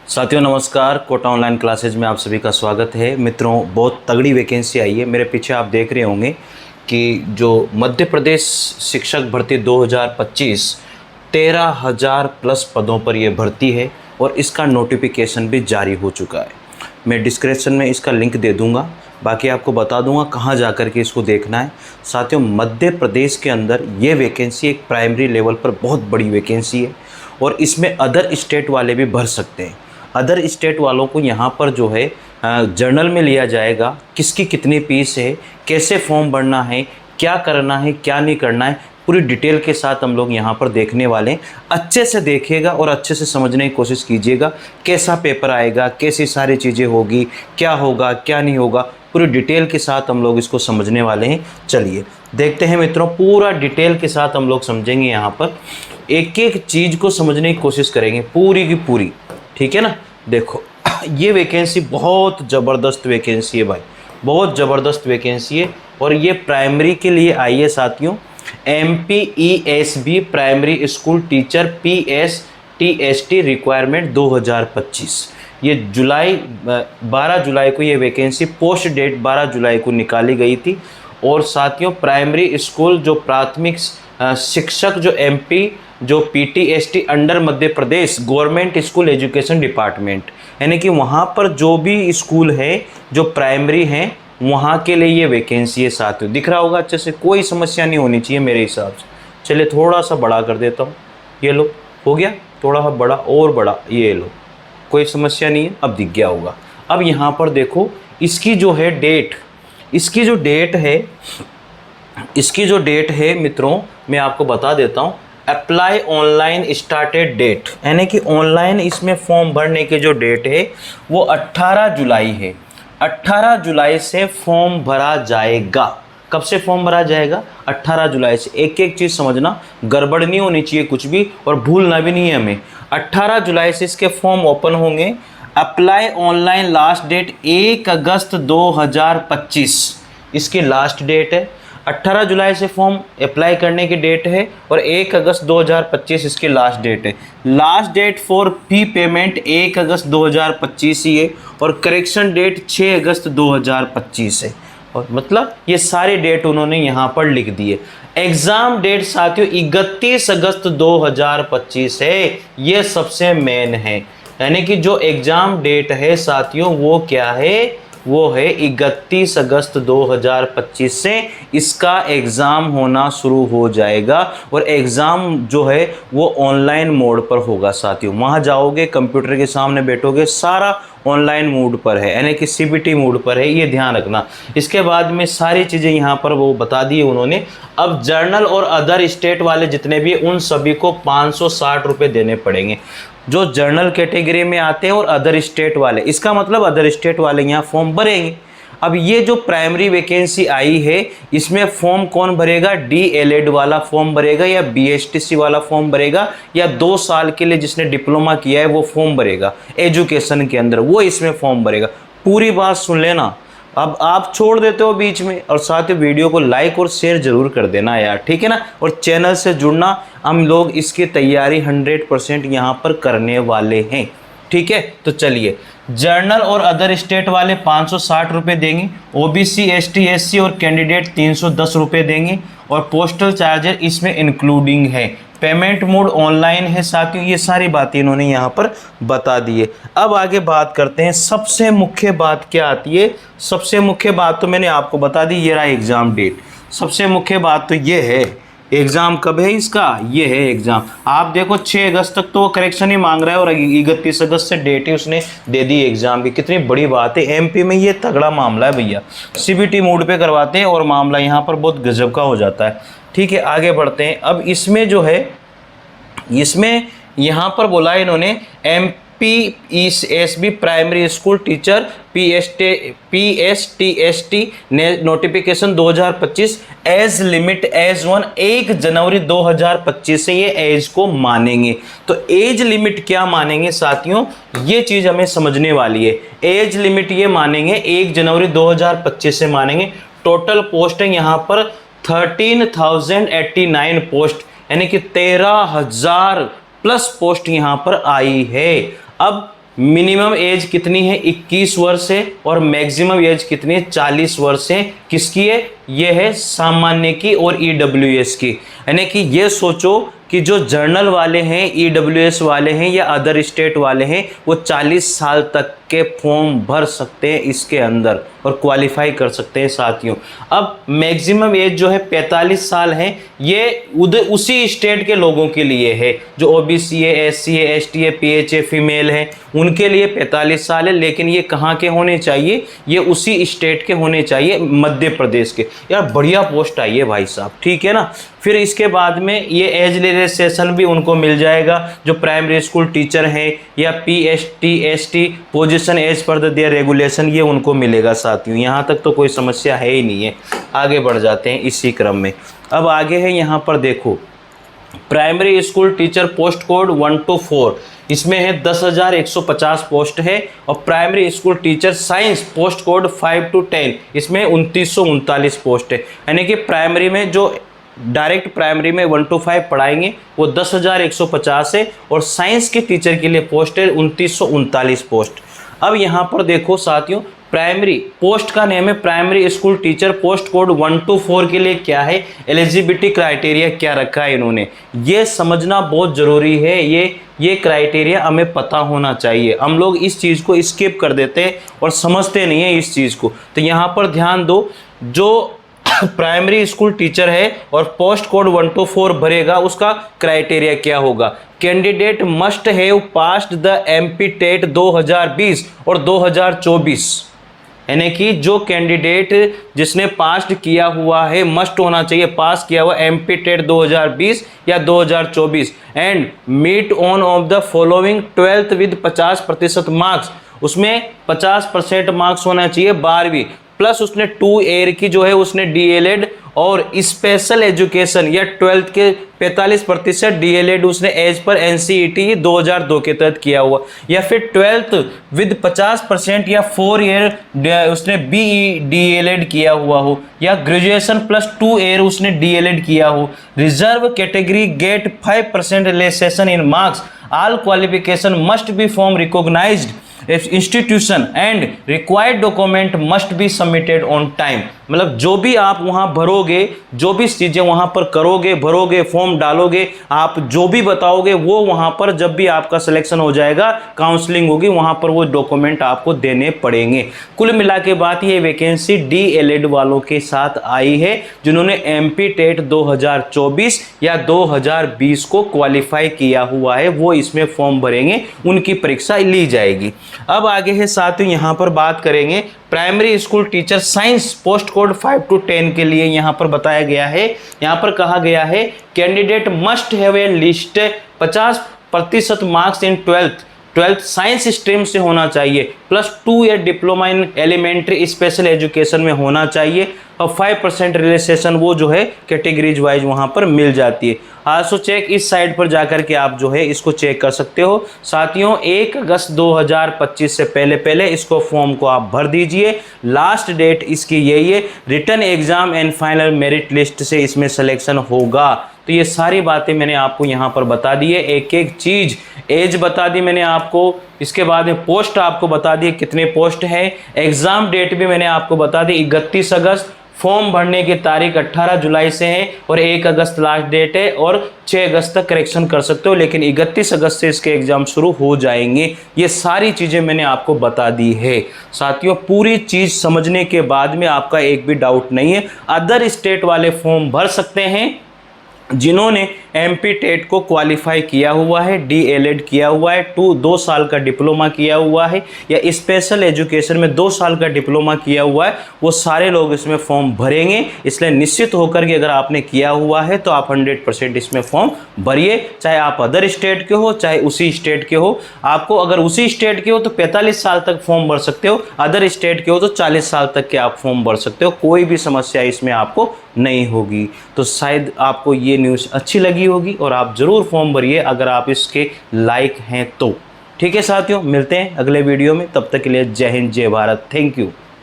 साथियों नमस्कार, Kota online classes में आप सभी का स्वागत है। मित्रों, बहुत तगड़ी वैकेंसी आई है। मेरे पीछे आप देख रहे होंगे कि जो मध्य प्रदेश शिक्षक भर्ती 2025 13,000 प्लस पदों पर ये भर्ती है और इसका नोटिफिकेशन भी जारी हो चुका है। मैं डिस्क्रिप्शन में इसका लिंक दे दूंगा, बाकी आपको बता दूंगा कहाँ जा कर के इसको देखना है। साथियों, मध्य प्रदेश के अंदर ये वैकेंसी एक प्राइमरी लेवल पर बहुत बड़ी वैकेंसी है और इसमें अदर स्टेट वाले भी भर सकते हैं। अदर स्टेट वालों को यहाँ पर जो है जर्नल में लिया जाएगा, किसकी कितनी फीस है, कैसे फॉर्म भरना है, क्या करना है, क्या नहीं करना है, पूरी डिटेल के साथ हम लोग यहाँ पर देखने वाले हैं। अच्छे से देखिएगा और अच्छे से समझने की कोशिश कीजिएगा, कैसा पेपर आएगा, कैसी सारी चीज़ें होगी, क्या होगा क्या नहीं होगा, पूरी डिटेल के साथ हम लोग इसको समझने वाले हैं। चलिए देखते हैं मित्रों, पूरा डिटेल के साथ हम लोग समझेंगे। यहाँ पर एक एक चीज़ को समझने की कोशिश करेंगे पूरी की पूरी, ठीक है ना। देखो, ये वैकेंसी बहुत ज़बरदस्त वैकेंसी है भाई, बहुत ज़बरदस्त वैकेंसी है और ये प्राइमरी के लिए आई है साथियों। MPESB primary school teacher PSTST requirement 2025। ये 12 जुलाई को ये वैकेंसी पोस्ट डेट 12 जुलाई को निकाली गई थी। और साथियों, प्राइमरी स्कूल जो प्राथमिक शिक्षक जो MP जो PTST under Madhya Pradesh government school education department, यानी कि वहाँ पर जो भी स्कूल है जो प्राइमरी हैं वहाँ के लिए ये वैकेंसी है साथियों। दिख रहा होगा अच्छे से, कोई समस्या नहीं होनी चाहिए मेरे हिसाब से। चलिए थोड़ा सा बड़ा कर देता हूँ, ये लो हो गया, थोड़ा सा बड़ा और बड़ा, ये लो, कोई समस्या नहीं है, अब दिख गया होगा। अब यहाँ पर देखो, इसकी जो है डेट, इसकी जो डेट है मित्रों, मैं आपको बता देता हूँ। अप्लाई ऑनलाइन स्टार्टेड डेट, यानी कि ऑनलाइन इसमें फॉर्म भरने की जो डेट है वो 18 जुलाई है। 18 जुलाई से फॉर्म भरा जाएगा। कब से फॉर्म भरा जाएगा? 18 जुलाई से। एक एक चीज़ समझना, गड़बड़ नहीं होनी चाहिए कुछ भी और भूलना भी नहीं है हमें। 18 जुलाई से इसके फॉर्म ओपन होंगे। अप्लाई ऑनलाइन लास्ट डेट 1 अगस्त 2025 इसकी लास्ट डेट है। 18 जुलाई से फॉर्म अप्लाई करने की डेट है और 1 अगस्त 2025 इसकी लास्ट डेट है। Last date for fee payment 1 अगस्त 2025 ही है और करेक्शन डेट 6 अगस्त 2025 है। और मतलब ये सारी डेट उन्होंने यहाँ पर लिख दी है। एग्ज़ाम डेट साथियों 31 अगस्त 2025 है, ये सबसे मेन है। यानी कि जो एग्ज़ाम डेट है साथियों वो क्या है? वो है 31 अगस्त 2025 से इसका एग्ज़ाम होना शुरू हो जाएगा और एग्ज़ाम जो है वो ऑनलाइन मोड पर होगा साथियों। वहाँ जाओगे, कंप्यूटर के सामने बैठोगे, सारा ऑनलाइन मोड पर है, यानी कि CBT मोड पर है, ये ध्यान रखना। इसके बाद में सारी चीज़ें यहाँ पर वो बता दी उन्होंने। अब जर्नल और अदर स्टेट वाले जितने भी उन सभी को 560 रुपये देने पड़ेंगे, जो जर्नल कैटेगरी में आते हैं और अदर स्टेट वाले। इसका मतलब अदर स्टेट वाले यहाँ फॉर्म भरेंगे। अब ये जो प्राइमरी वैकेंसी आई है इसमें फॉर्म कौन भरेगा? DLED वाला फॉर्म भरेगा या BSTC वाला फॉर्म भरेगा या 2 साल के लिए जिसने डिप्लोमा किया है वो फॉर्म भरेगा एजुकेशन के अंदर, वो इसमें फॉर्म भरेगा। पूरी बात सुन लेना। अब आप छोड़ देते हो बीच में, और साथ ही वीडियो को लाइक और शेयर जरूर कर देना यार, ठीक है ना। और चैनल से जुड़ना, हम लोग इसकी तैयारी 100% यहाँ पर करने वाले हैं, ठीक है। तो चलिए, जर्नल और अदर स्टेट वाले 560 रुपये देंगे, OBC ST SC और कैंडिडेट 310 रुपये देंगे और पोस्टल चार्जर इसमें इंक्लूडिंग है। पेमेंट मोड ऑनलाइन है साथियों। ये सारी बातें इन्होंने यहाँ पर बता दी है। अब आगे बात करते हैं, सबसे मुख्य बात क्या आती है? सबसे मुख्य बात तो मैंने आपको बता दी, ये रहा एग्ज़ाम डेट। सबसे मुख्य बात तो ये है, एग्ज़ाम कब है इसका? ये है एग्ज़ाम। आप देखो 6 अगस्त तक तो वो करेक्शन ही मांग रहा है और 31 अगस्त से डेट ही उसने दे दी एग्ज़ाम की। कितनी बड़ी बात है। MP में ये तगड़ा मामला है भैया, CBT मोड पे करवाते हैं और मामला यहाँ पर बहुत गजब का हो जाता है, ठीक है। आगे बढ़ते हैं। अब इसमें जो है, इसमें यहाँ पर बोला है इन्होंने MPESB primary school teacher PSTST notification 2025 age limit age 1 जनवरी 2025 से ये एज को मानेंगे। तो एज लिमिट क्या मानेंगे साथियों, ये चीज़ हमें समझने वाली है। एज लिमिट ये मानेंगे 1 जनवरी 2025 से मानेंगे। टोटल पोस्ट है यहाँ पर 13,089 पोस्ट, यानी कि 13,000 प्लस पोस्ट यहाँ पर आई है। अब मिनिमम एज कितनी है 21 वर्ष है और मैक्सिमम एज कितनी है 40 वर्ष है। किसकी है? ये है सामान्य की और EWS की। यानी कि ये सोचो कि जो जर्नल वाले हैं, EWS वाले हैं या अदर स्टेट वाले हैं, वो 40 साल तक के फॉर्म भर सकते हैं इसके अंदर और क्वालिफाई कर सकते हैं साथियों। अब मैक्सिमम एज जो है 45 साल है, ये उसी स्टेट के लोगों के लिए है जो OBC है, SC है, ST है, PH है, फीमेल है, उनके लिए 45 साल है। लेकिन ये कहाँ के होने चाहिए? ये उसी स्टेट के होने चाहिए, मध्य प्रदेश के। यार बढ़िया पोस्ट आई है भाई साहब, ठीक है ना। फिर इसके बाद में ये एज रिलैक्सेशन भी उनको मिल जाएगा जो प्राइमरी स्कूल टीचर हैं या PST ST position age per their regulation, ये उनको मिलेगा साथियों। यहाँ तक तो कोई समस्या है ही नहीं है। आगे बढ़ जाते हैं इसी क्रम में। अब आगे है यहाँ पर देखो, primary school teacher post code 1 to 4, इसमें है 10,150 पोस्ट है। और primary school teacher science post code 5 to 10, इसमें 2939 पोस्ट है। यानी कि प्राइमरी में जो डायरेक्ट प्राइमरी में 1 to 5 पढ़ाएंगे वो 10,150 है और साइंस के टीचर के लिए पोस्ट है 2939 पोस्ट। अब यहाँ पर देखो साथियों, प्राइमरी पोस्ट का नेम है primary school teacher post code 1 to 4 के लिए क्या है, एलिजिबिलिटी क्राइटेरिया क्या रखा है इन्होंने, ये समझना बहुत ज़रूरी है। ये क्राइटेरिया हमें पता होना चाहिए। हम लोग इस चीज़ को स्किप कर देते हैं और समझते नहीं है इस चीज़ को। तो यहाँ पर ध्यान दो, जो प्राइमरी स्कूल टीचर है और पोस्ट कोड 1 to 4 भरेगा, उसका क्राइटेरिया क्या होगा? Candidate must have passed the MP TET 2020 और 2024। यानी कि जो कैंडिडेट जिसने पास किया हुआ है, मस्ट होना चाहिए पास किया हुआ MP टेट 2020 या 2024 and meet on of the following 12th with 50% marks. उसमें 50% मार्क्स होना चाहिए 12वीं, प्लस उसने 2 ईयर की जो है उसने DLED और स्पेशल एजुकेशन या 12th के 45% DLED उसने एज पर NCET 2002 के तहत किया हुआ, या फिर 12th विद 50% या 4 ईयर उसने BE DLED किया हुआ हो, या ग्रेजुएशन प्लस 2 ईयर उसने DLED किया हो। Reserve category get 5% relaxation in marks. All qualification must be from recognised institution and required document must be submitted on time. मतलब जो भी आप वहां भरोगे, जो भी चीजें वहां पर करोगे, भरोगे, फॉर्म डालोगे, आप जो भी बताओगे वो वहां पर जब भी आपका सिलेक्शन हो जाएगा, काउंसलिंग होगी, वहां पर वो डॉक्यूमेंट आपको देने पड़ेंगे। कुल मिला के बात ये वैकेंसी DLED वालों के साथ आई है जिन्होंने MP टेट 2024 या 2020 को क्वालिफाई किया हुआ है, वो इसमें फॉर्म भरेंगे, उनकी परीक्षा ली जाएगी। अब आगे है साथियों, यहाँ पर बात करेंगे primary school teacher science post code 5 to 10 के लिए। यहाँ पर बताया गया है, यहाँ पर कहा गया है candidate must have at least 50% marks in 12th science stream से होना चाहिए, plus 2 year diploma in elementary special education में होना चाहिए और 5% रिलैक्सेशन वो जो है कैटेगरीज वाइज वहाँ पर मिल जाती है। आल्सो चेक, इस साइड पर जाकर के आप जो है इसको चेक कर सकते हो। साथियों 1 अगस्त 2025 से पहले इसको फॉर्म को आप भर दीजिए। लास्ट डेट इसकी यही है। Written exam and final merit list से इसमें सिलेक्शन होगा। तो ये सारी बातें मैंने आपको यहाँ पर बता दी है, एक एक चीज़, एज बता दी मैंने आपको, इसके बाद में पोस्ट आपको बता दी कितने पोस्ट है, एग्ज़ाम डेट भी मैंने आपको बता दी 31 अगस्त, फॉर्म भरने की तारीख 18 जुलाई से है और 1 अगस्त लास्ट डेट है और 6 अगस्त तक करेक्शन कर सकते हो, लेकिन 31 अगस्त से इसके एग्ज़ाम शुरू हो जाएंगे। ये सारी चीज़ें मैंने आपको बता दी है साथियों। पूरी चीज़ समझने के बाद में आपका एक भी डाउट नहीं है। अदर स्टेट वाले फॉर्म भर सकते हैं जिन्होंने MP टेट को क्वालिफाई किया हुआ है, DLED किया हुआ है, 2 साल का डिप्लोमा किया हुआ है या स्पेशल एजुकेशन में 2 साल का डिप्लोमा किया हुआ है, वो सारे लोग इसमें फॉर्म भरेंगे। इसलिए निश्चित होकर के अगर आपने किया हुआ है तो आप 100% इसमें फॉर्म भरिए, चाहे आप अदर स्टेट के हो चाहे उसी स्टेट के हो। आपको अगर उसी स्टेट के हो तो 45 साल तक फॉर्म भर सकते हो, अदर स्टेट के हो तो 40 साल तक के आप फॉर्म भर सकते हो, कोई भी समस्या इसमें आपको नहीं होगी। तो शायद आपको ये न्यूज़ अच्छी लगी होगी और आप ज़रूर फॉर्म भरिए अगर आप इसके लायक हैं तो। ठीक है साथियों, मिलते हैं अगले वीडियो में, तब तक के लिए जय हिंद जय भारत, थैंक यू।